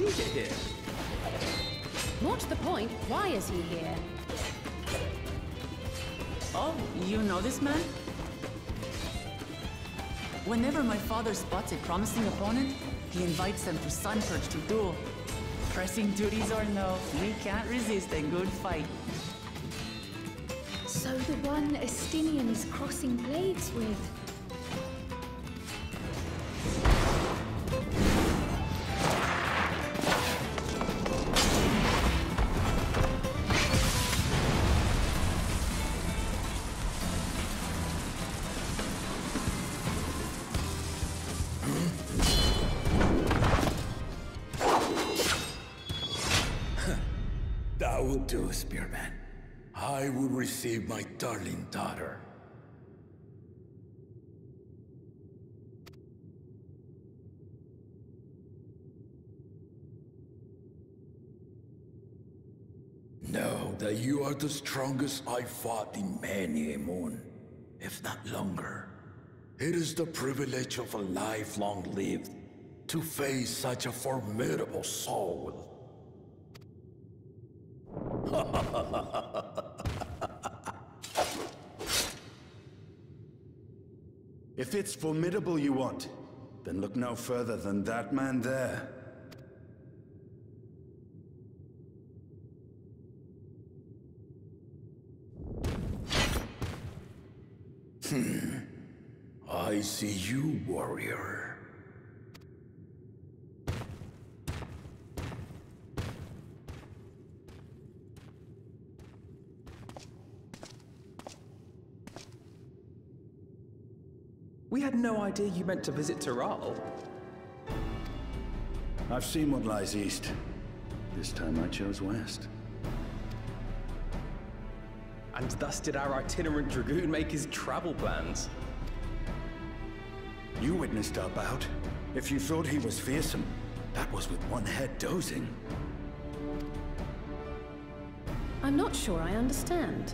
you get here? More to the point, why is he here? Oh, you know this man? Whenever my father spots a promising opponent, he invites them to Sunpurge to duel. Pressing duties or no, we can't resist a good fight. So the one Estinian's crossing blades with. That will do, Spearman. I will receive my darling daughter. Know that you are the strongest I fought in many a moon, if not longer. It is the privilege of a life long lived to face such a formidable soul. If it's formidable you want, then look no further than that man there. I see you, warrior. We had no idea you meant to visit Tural. I've seen what lies east. This time I chose west. And thus did our itinerant dragoon make his travel plans. You witnessed our bout. If you thought he was fearsome, that was with one head dozing. I'm not sure I understand.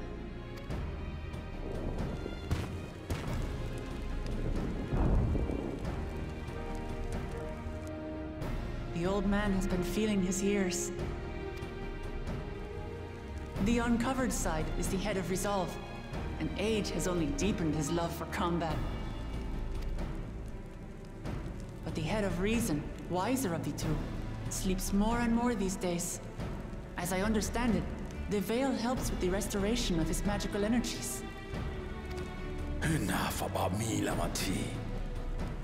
The old man has been feeling his years. The uncovered side is the head of resolve, and age has only deepened his love for combat. But the head of reason, wiser of the two, sleeps more and more these days. As I understand it, the veil helps with the restoration of his magical energies. Enough about me, Lamati.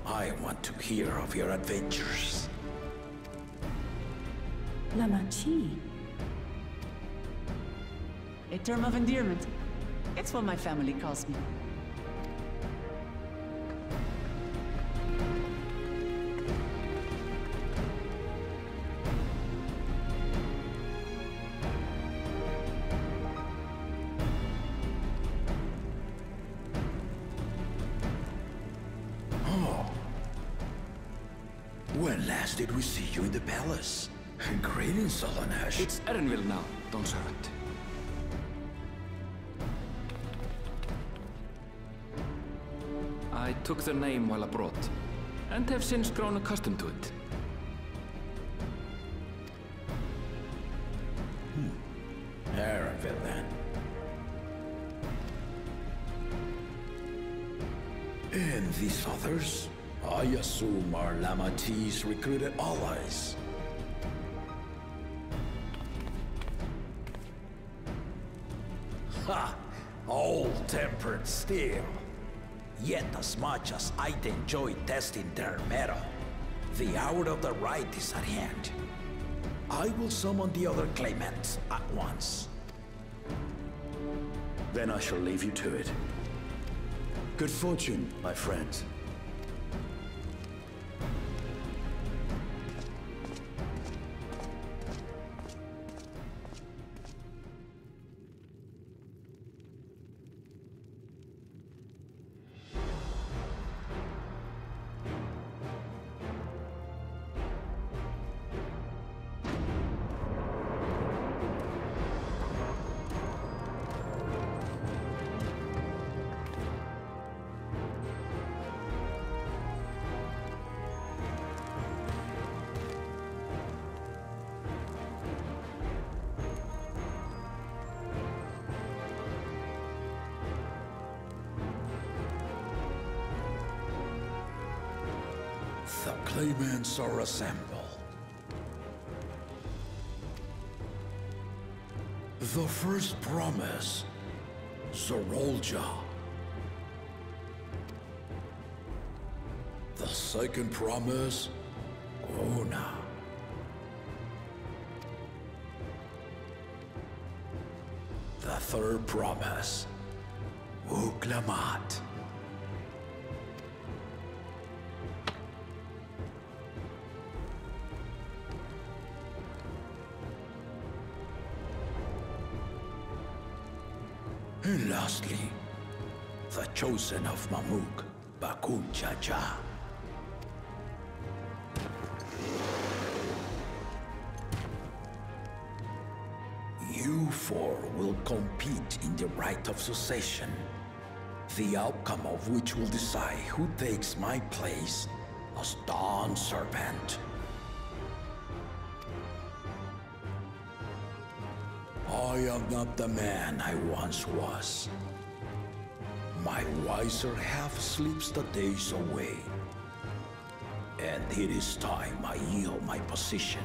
I want to hear of your adventures. Lamati. A term of endearment. It's what my family calls me. Oh. When last did we see you in the palace? Greetings, Solonash. It's Erenville now, Dawnservant. I took the name while abroad, and have since grown accustomed to it. Erenville, then. And these others? I assume are Lamati's recruited allies. Ha! Old-tempered still. Yet as much as I'd enjoy testing their mettle, the hour of the right is at hand. I will summon the other claimants at once. Then I shall leave you to it. Good fortune, my friends. The claimants are assembled. The first promise, Gulool Ja. The second promise, Gona. The third promise, Wuk Lamat. And lastly, the chosen of Mamuk, Gulool Ja Ja. You four will compete in the right of succession, the outcome of which will decide who takes my place as Dawnservant. I am not the man I once was. My wiser half sleeps the days away. And it is time I yield my position.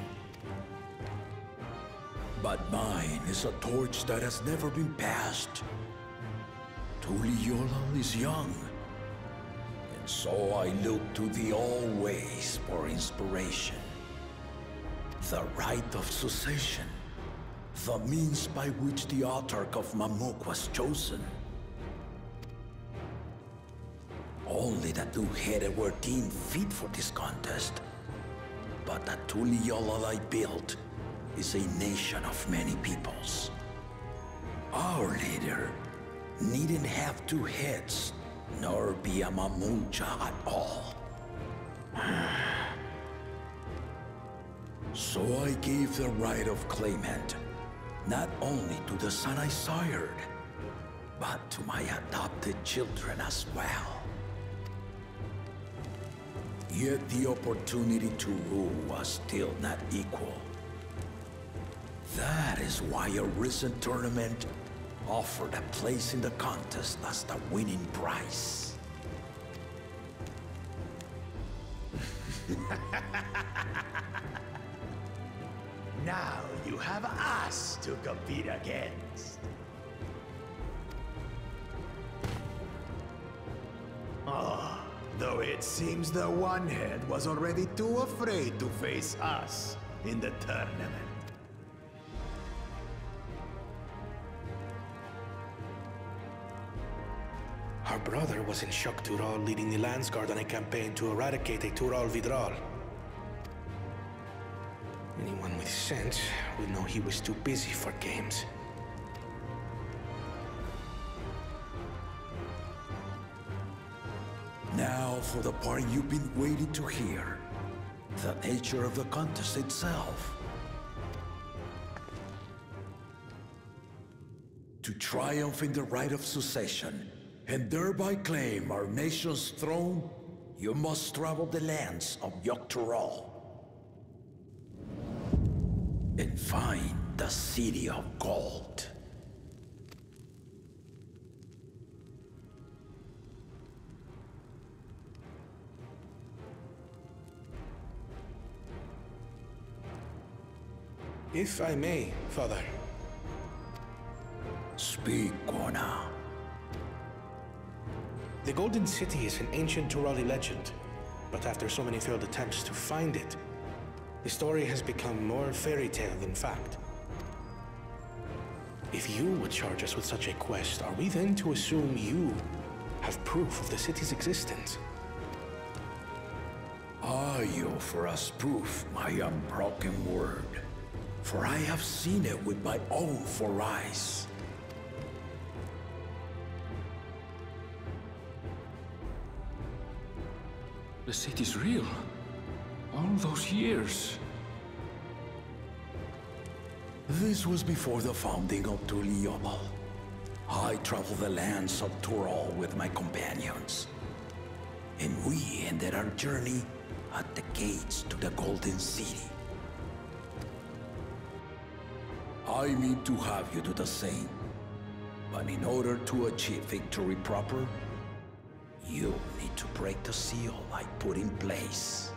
But mine is a torch that has never been passed. Tural is young. And so I look to thee always for inspiration. The right of succession. The means by which the autarch of Mamuk was chosen. Only the two-headed were deemed fit for this contest. But the Tural I built is a nation of many peoples. Our leader needn't have two heads, nor be a Mamuja at all. So I gave the right of claimant not only to the son I sired, but to my adopted children as well. Yet the opportunity to rule was still not equal. That is why a recent tournament offered a place in the contest as the winning prize. Now you have us to compete against. Oh, though it seems the one-head was already too afraid to face us in the tournament. Our brother was in Shuk Tural leading the Landsguard on a campaign to eradicate a Tural Vidral. Anyone with sense would know he was too busy for games. Now for the part you've been waiting to hear. The nature of the contest itself. To triumph in the right of succession, and thereby claim our nation's throne, you must travel the lands of Tural and find the City of Gold. If I may, Father. Speak, Gona. The Golden City is an ancient Turali legend, but after so many failed attempts to find it, the story has become more fairy tale than fact. If you would charge us with such a quest, are we then to assume you have proof of the city's existence? I offer as proof my unbroken word, for I have seen it with my own four eyes. The city's real. All those years. This was before the founding of Tural. I traveled the lands of Tural with my companions. And we ended our journey at the gates to the Golden City. I mean to have you do the same. But in order to achieve victory proper, you need to break the seal I put in place.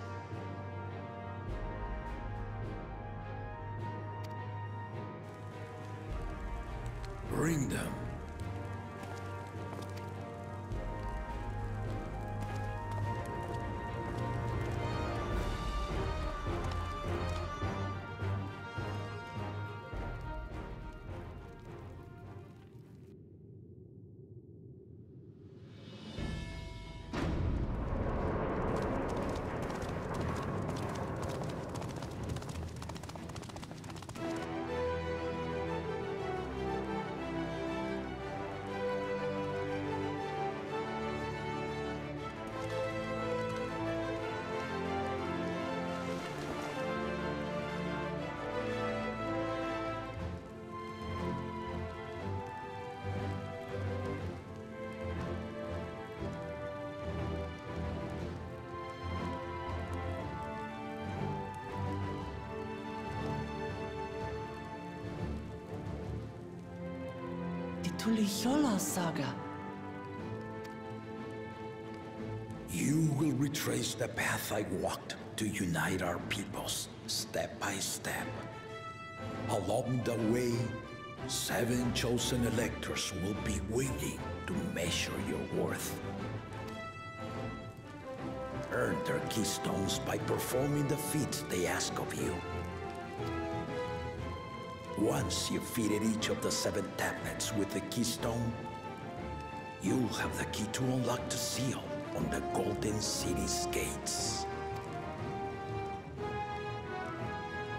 Bring them. Tuliyola saga. You will retrace the path I walked to unite our peoples, step by step. Along the way, 7 chosen electors will be waiting to measure your worth. Earn their keystones by performing the feats they ask of you. Once you've fitted each of the 7 tablets with the keystone, you'll have the key to unlock the seal on the Golden City's gates.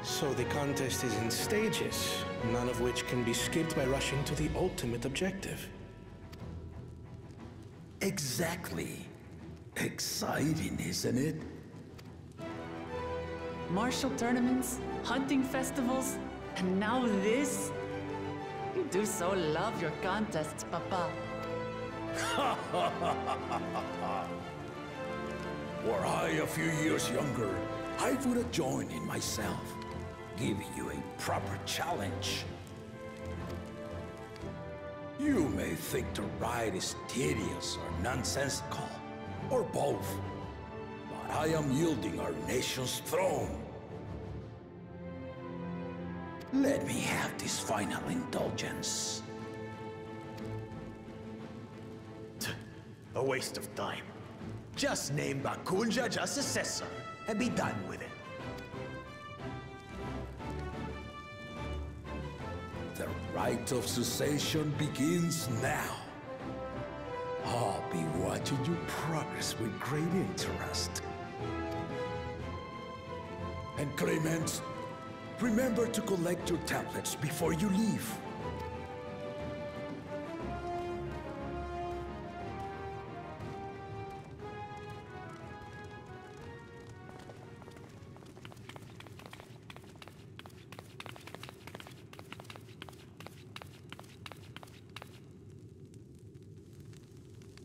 So the contest is in stages, none of which can be skipped by rushing to the ultimate objective. Exactly. Exciting, isn't it? Martial tournaments, hunting festivals, and now this? You do so love your contests, Papa. Were I a few years younger, I would have joined in myself, giving you a proper challenge. You may think the ride is tedious or nonsensical, or both, but I am yielding our nation's throne. Let me have this final indulgence. A waste of time. Just name Wuk Ja Ja successor and be done with it. The rite of cessation begins now. I'll be watching you progress with great interest. And Clemens, remember to collect your tablets before you leave.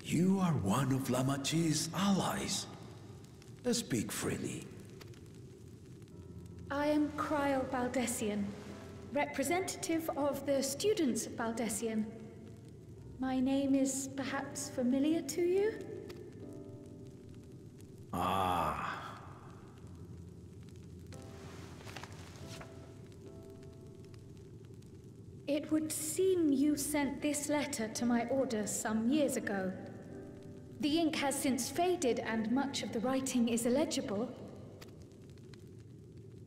You are one of Lamat's allies. Speak freely. I am Cryle Baldessian, representative of the students of Baldessian. My name is perhaps familiar to you? Ah. It would seem you sent this letter to my order some years ago. The ink has since faded and much of the writing is illegible.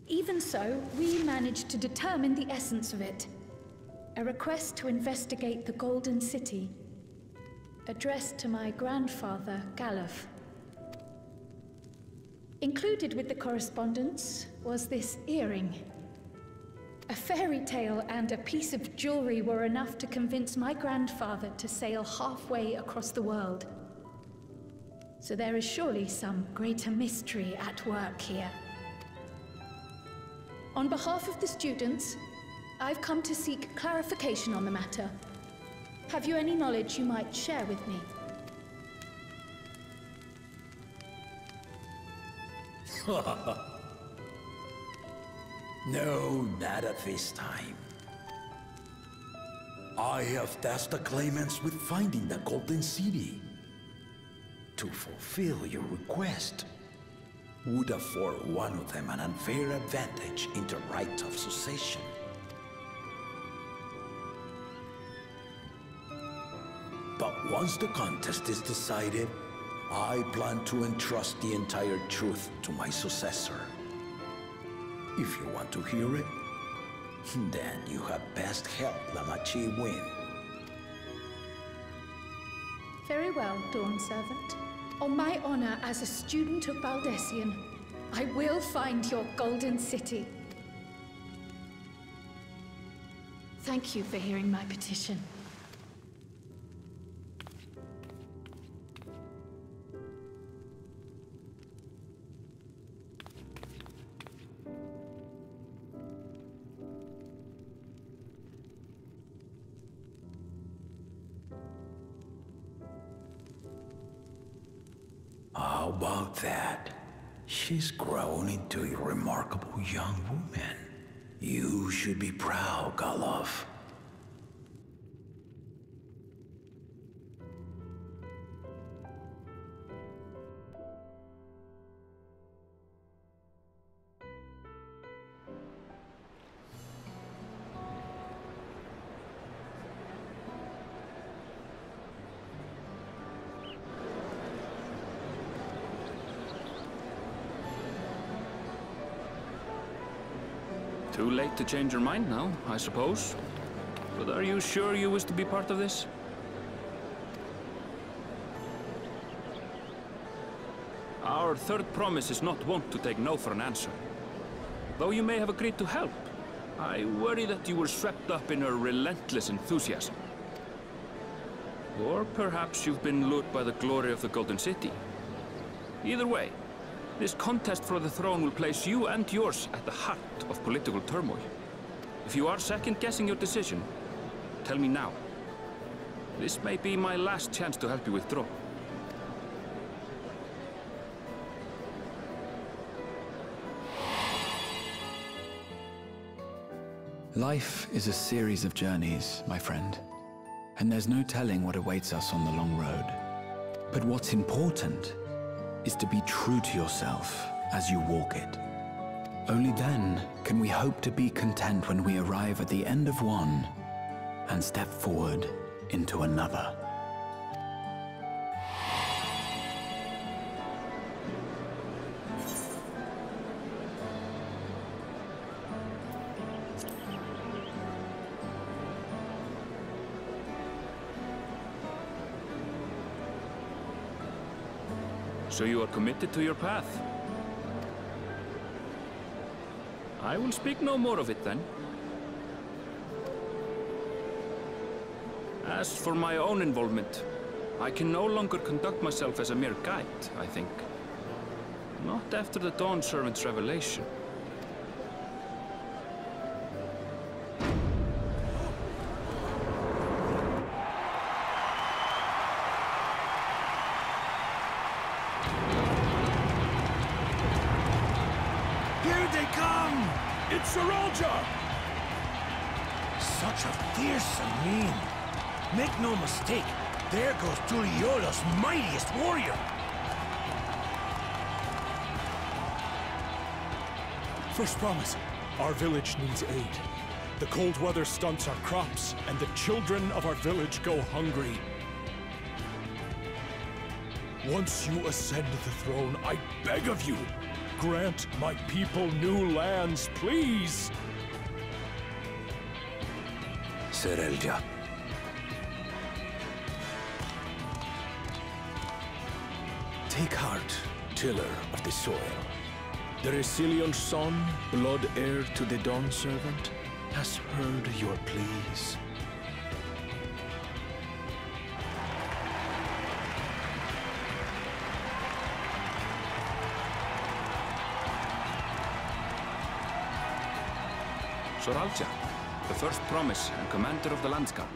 Even so, we managed to determine the essence of it. A request to investigate the Golden City, addressed to my grandfather, Galuf. Included with the correspondence was this earring. A fairy tale and a piece of jewelry were enough to convince my grandfather to sail halfway across the world. So there is surely some greater mystery at work here. On behalf of the students, I've come to seek clarification on the matter. Have you any knowledge you might share with me? No, not at this time. I have tasked the claimants with finding the Golden City. To fulfill your request would afford one of them an unfair advantage in the rite of succession. Once the contest is decided, I plan to entrust the entire truth to my successor. If you want to hear it, then you had best help Lamachi win. Very well, Dawnservant. On my honor as a student of Baldessian, I will find your golden city. Thank you for hearing my petition. How about that? She's grown into a remarkable young woman. You should be proud, Gulool. Too late to change your mind now, I suppose. But are you sure you wish to be part of this? Our third promise is not wont to take no for an answer. Though you may have agreed to help, I worry that you were swept up in her relentless enthusiasm. Or perhaps you've been lured by the glory of the Golden City. Either way, this contest for the throne will place you and yours at the heart of political turmoil. If you are second-guessing your decision, tell me now. This may be my last chance to help you withdraw. Life is a series of journeys, my friend. And there's no telling what awaits us on the long road. But what's important is to be true to yourself as you walk it. Only then can we hope to be content when we arrive at the end of one and step forward into another. So you are committed to your path? I will speak no more of it then. As for my own involvement, I can no longer conduct myself as a mere guide, I think. Not after the Dawnservant's revelation. It's Tural Ja! Such a fearsome mien. Make no mistake, there goes Tuliola's mightiest warrior. First promise, our village needs aid. The cold weather stunts our crops, and the children of our village go hungry. Once you ascend the throne, I beg of you, grant my people new lands, please! Serelja. Take heart, tiller of the soil. The resilient son, blood heir to the Dawnservant, has heard your pleas. Tural Ja, the first promise and commander of the Landsguard.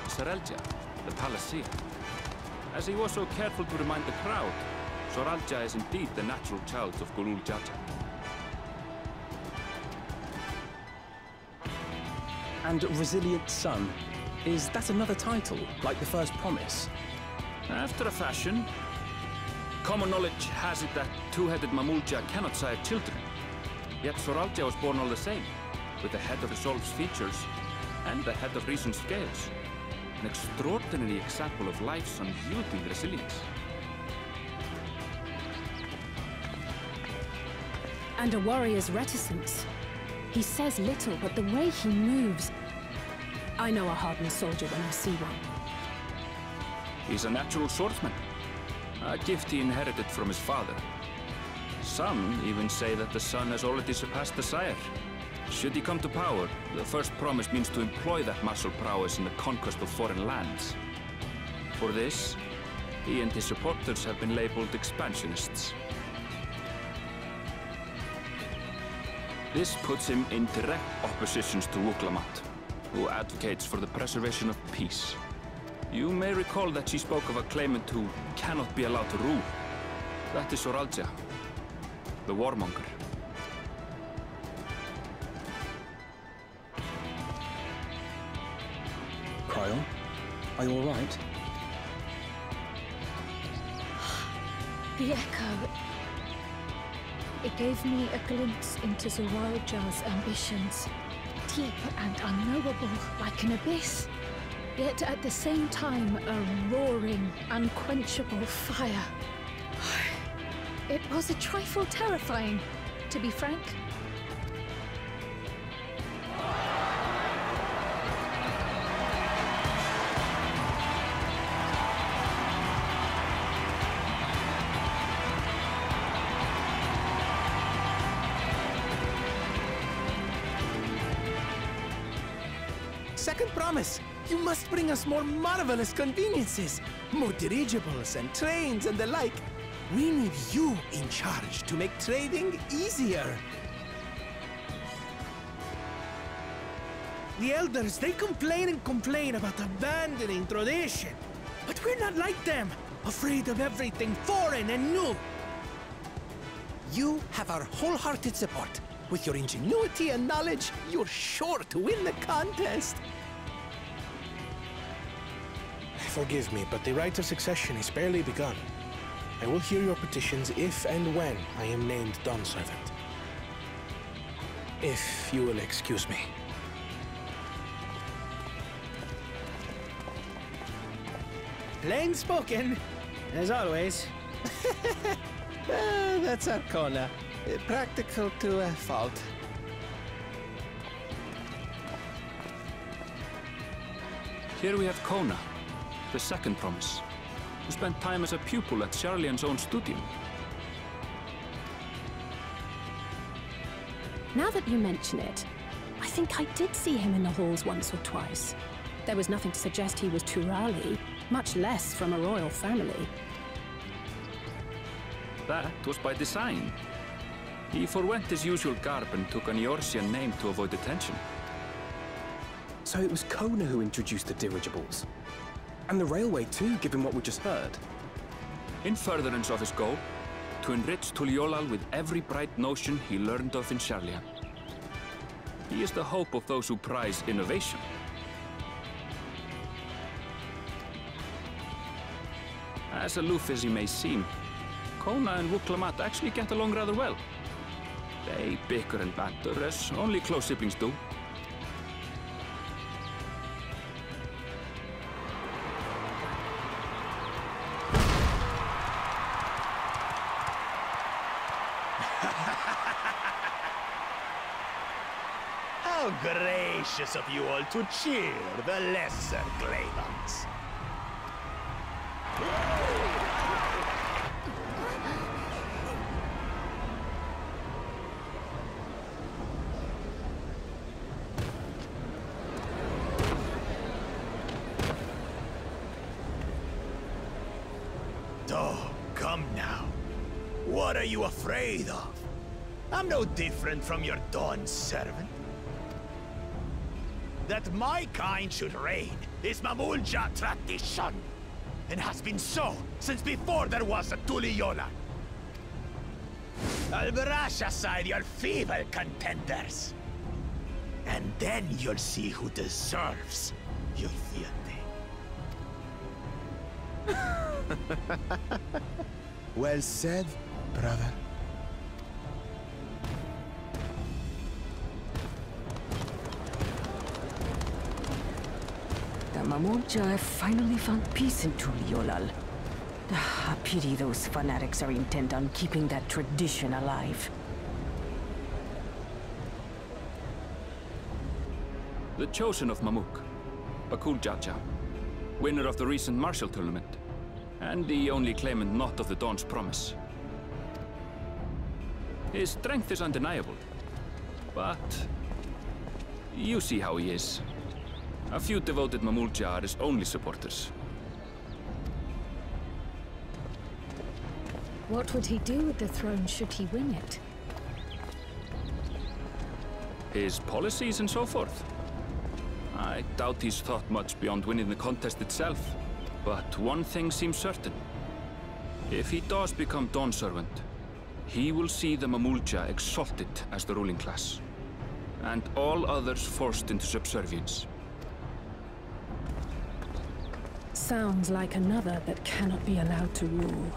Tural Ja, the Palaceer. As he was so careful to remind the crowd, Tural Ja is indeed the natural child of Gulool Ja Ja. And Resilient Son, is that another title, like the first promise? After a fashion. Common knowledge has it that two-headed Mamulja cannot sire children. Yet Tural Ja was born all the same, with the head of resolve's features and the head of reason's scales. An extraordinary example of life's unyielding resilience. And a warrior's reticence. He says little, but the way he moves... I know a hardened soldier when I see one. He's a natural swordsman. A gift he inherited from his father. Some even say that the son has already surpassed the sire. Should he come to power, the first promise means to employ that martial prowess in the conquest of foreign lands. For this, he and his supporters have been labeled expansionists. This puts him in direct opposition to Wuk Lamat, who advocates for the preservation of peace. You may recall that she spoke of a claimant who cannot be allowed to rule. That is Gulool Ja Ja, the warmonger. Cryon, are you all right? The echo. It gave me a glimpse into Gulool Ja's ambitions. Deep and unknowable, like an abyss. Yet at the same time, a roaring, unquenchable fire. It was a trifle terrifying, to be frank. Second promise! You must bring us more marvelous conveniences! More dirigibles and trains and the like! We need you in charge to make trading easier! The elders, they complain and complain about abandoning tradition. But we're not like them, afraid of everything foreign and new. You have our wholehearted support. With your ingenuity and knowledge, you're sure to win the contest. Forgive me, but the right of succession is barely begun. I will hear your petitions if and when I am named Dawnservant. If you will excuse me. Plain spoken, as always. That's our corner. Practical to a fault. Here we have Kona, the second promise, who spent time as a pupil at Sharlayan's own studio. Now that you mention it, I think I did see him in the halls once or twice. There was nothing to suggest he was Turali, much less from a royal family. That was by design. He forwent his usual garb and took an Eorzean name to avoid attention. So it was Kona who introduced the dirigibles. And the railway too, given what we just heard. In furtherance of his goal, to enrich Tuliolal with every bright notion he learned of in Sharlayan. He is the hope of those who prize innovation. As aloof as he may seem, Kona and Wuk Lamat actually get along rather well. They bicker and banter as only close siblings do. How gracious of you all to cheer the lesser Glavans. Oh, come now. What are you afraid of? I'm no different from your Dawnservant. That my kind should reign is Mamulja tradition, and has been so since before there was a Tuliolal. I'll brush aside your feeble contenders, and then you'll see who deserves your fealty. Well said, brother. The Gulool Ja Ja finally found peace in Tural. I pity those fanatics are intent on keeping that tradition alive. The chosen of Mamuk, Gulool Ja Ja, winner of the recent martial tournament, and the only claimant not of the Dawn's promise. His strength is undeniable, but you see how he is. A few devoted Gulool Ja Ja are his only supporters. What would he do with the throne should he win it? His policies and so forth. I doubt he's thought much beyond winning the contest itself. But one thing seems certain. If he does become Dawnservant, he will see the Gulool Ja Ja exalted as the ruling class, and all others forced into subservience. Sounds like another that cannot be allowed to rule.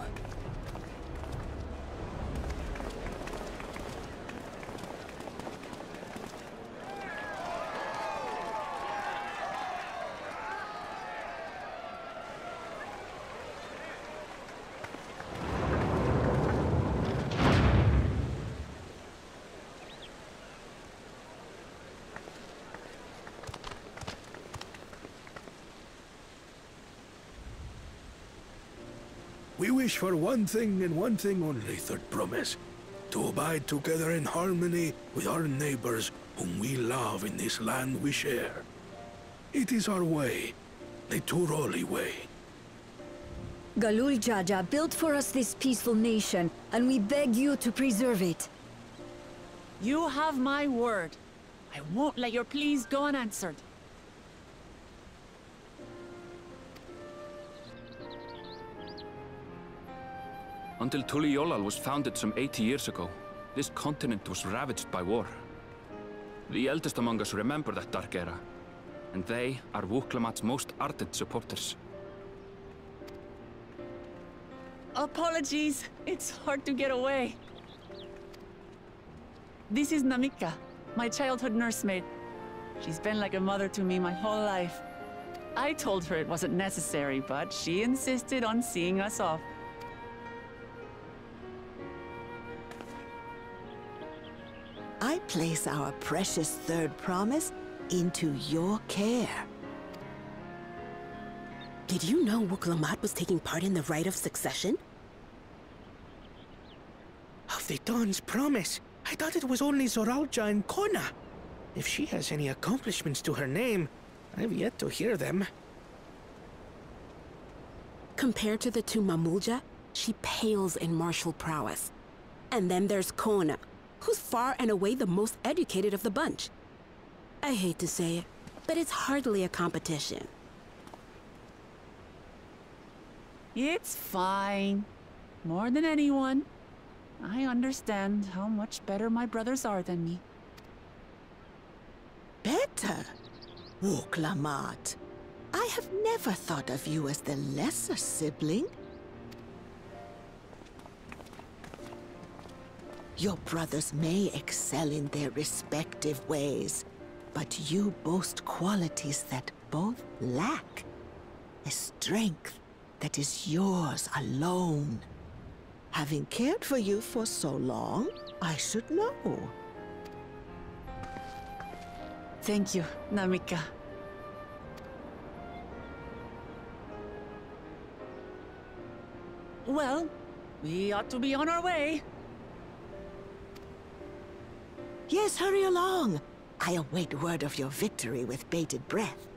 We wish for one thing and one thing only, Third Promise. To abide together in harmony with our neighbors whom we love in this land we share. It is our way, the Turali way. Gulool Ja Ja built for us this peaceful nation, and we beg you to preserve it. You have my word. I won't let your pleas go unanswered. Until Tural was founded some 80 years ago, this continent was ravaged by war. The eldest among us remember that dark era, and they are Wuk Lamat's most ardent supporters. Apologies, it's hard to get away. This is Namika, my childhood nursemaid. She's been like a mother to me my whole life. I told her it wasn't necessary, but she insisted on seeing us off. I place our precious Third Promise into your care. Did you know Wuk Lamat was taking part in the rite of succession? Of the Dawn's promise? I thought it was only Zoralja and Kona. If she has any accomplishments to her name, I've yet to hear them. Compared to the two Gulool Ja Ja, she pales in martial prowess. And then there's Kona, who's far and away the most educated of the bunch. I hate to say it, but it's hardly a competition. It's fine. More than anyone. I understand how much better my brothers are than me. Better? Wuk Lamat. I have never thought of you as the lesser sibling. Your brothers may excel in their respective ways, but you boast qualities that both lack. A strength that is yours alone. Having cared for you for so long, I should know. Thank you, Namika. Well, we ought to be on our way. Yes, hurry along. I await word of your victory with bated breath.